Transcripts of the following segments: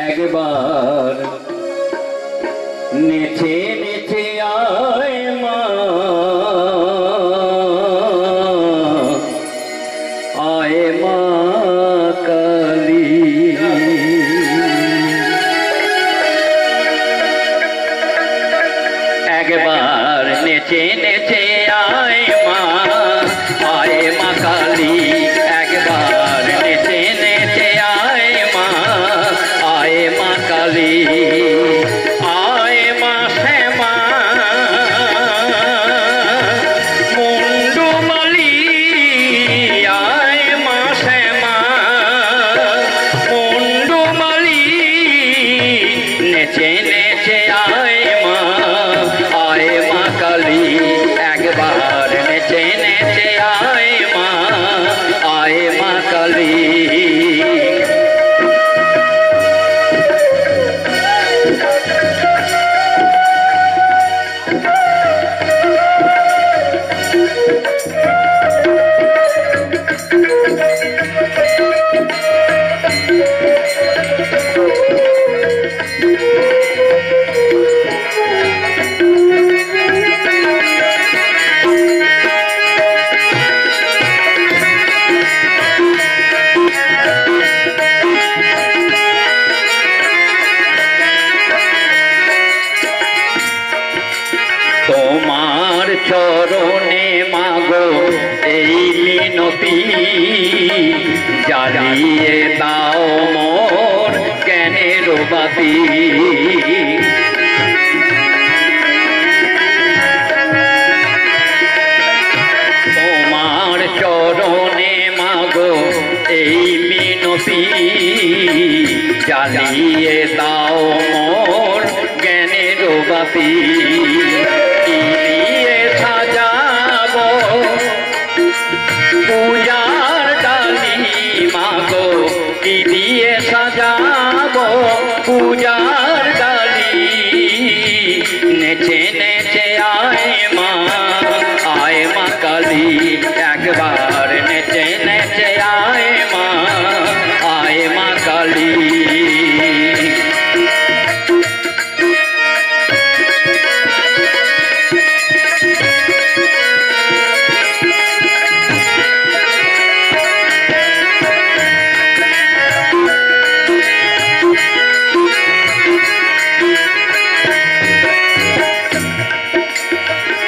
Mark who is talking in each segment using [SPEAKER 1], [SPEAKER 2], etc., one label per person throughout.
[SPEAKER 1] একবার নেচে নেচে আয় মা, আয় মা কালী। একবার নেচে নেচে আয় মা, আয় মা কালী। একবার নেচে নেচে আয় মা, আয় মা কালী। আয় মা শ্যামা মুন্ডুমালি, আয় মা শ্যামা মুন্ডুমালি। নেচে নেচে আয় মা, আয় মা কালী। একবার নেচে নেচে আয় মা, আয় মা কালী। তোমার চরণে মাগো এই মিনতি, জ্বালিয়ে দাও মোর জ্ঞানের বাতি। তোমার চরণে মাগো এই মিনতি, জ্বালিয়ে দাও মোর জ্ঞানের বাতি। পূজার ডালি মাগো কি দিয়ে সাজাবো, পূজার ডালি। নেচে নেচে আয় মা, আয় মা কালী। একবার নেচে নেচে আয় মা, আয় মা কালী।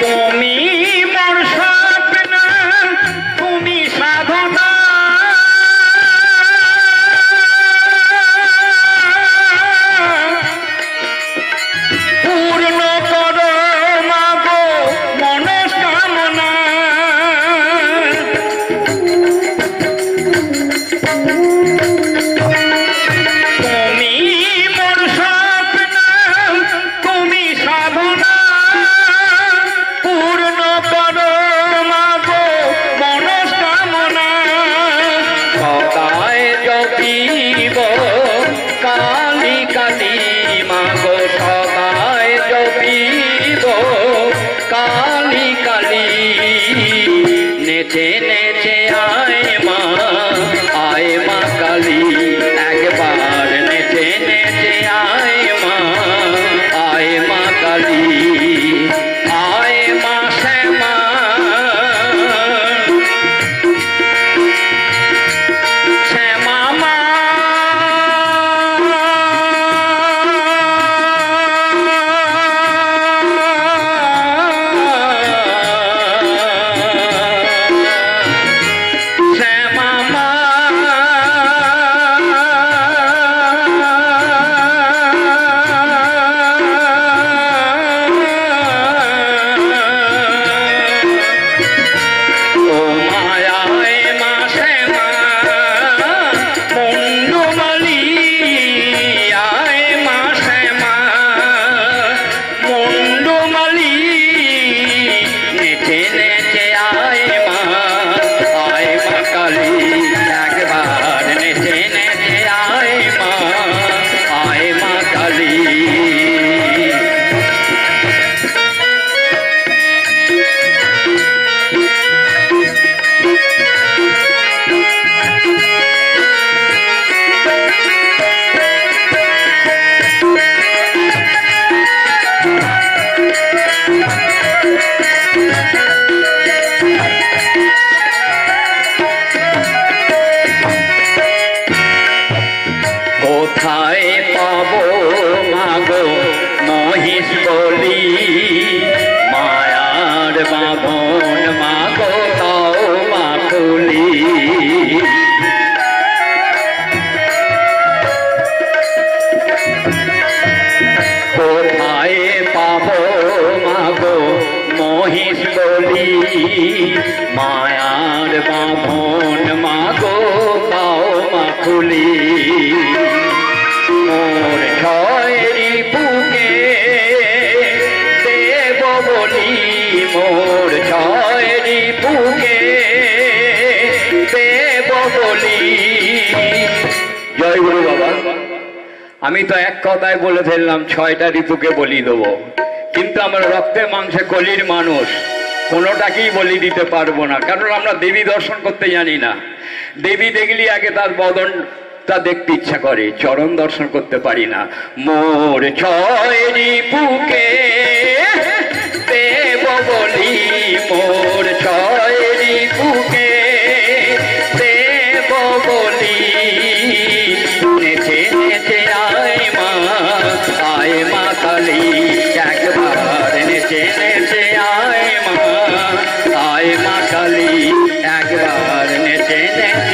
[SPEAKER 1] তুমি মোর স্বপ্ন, তুমি সাধনা। পূর্ণ করো মাগো মনস্কামনা। তুমি মোর স্বপ্ন, তুমি সাধনা। পূর্ণ করো মাগো মনস্কামনা। সদায় জপিব কালী কালী মাগো, সদায় জপিব কালী কালী। নেচে নেচে আয় মা, আয় মা কালী। একবার নেচে নেচে আয় মা, আয় মা কালী। আয় মা শ্যামা শ্যামা মা, কোথায় পাবো মাগো মহিষ বলি, মায়ার বাঁধন মাগো তাও মা খুলি। কোথায় পাবো মাগো মহিষ বলি, মায়ার বাঁধন মাগো তাও মা খুলি। মোর ছয়রি বুকে দেব বলি, মোর ছয়রি বুকে দেব বলি। জয় গুরু বাবা। আমি তো এক কথায় বলে ফেললাম 6টা ঋতুকে বলি দেবো, কিন্তু আমরা রক্তে মাংসে কলির মানুষ, কোনোটাকেই বলি দিতে পারবো না, কারণ আমরা দেবী দর্শন করতে জানি না। দেবী দেখলি আগে তার বদনটা দেখতে ইচ্ছা করে, চরণ দর্শন করতে পারি না। মোর ছয়রি বুকে দেব বলি, মোর ছয়রি বুকে দেব বলি। নেচে নেচে আয় মা, আয় মা কালী, একবার নেচে নেচে আয় মা, আয় মা কালী, একবার নেচে নেচে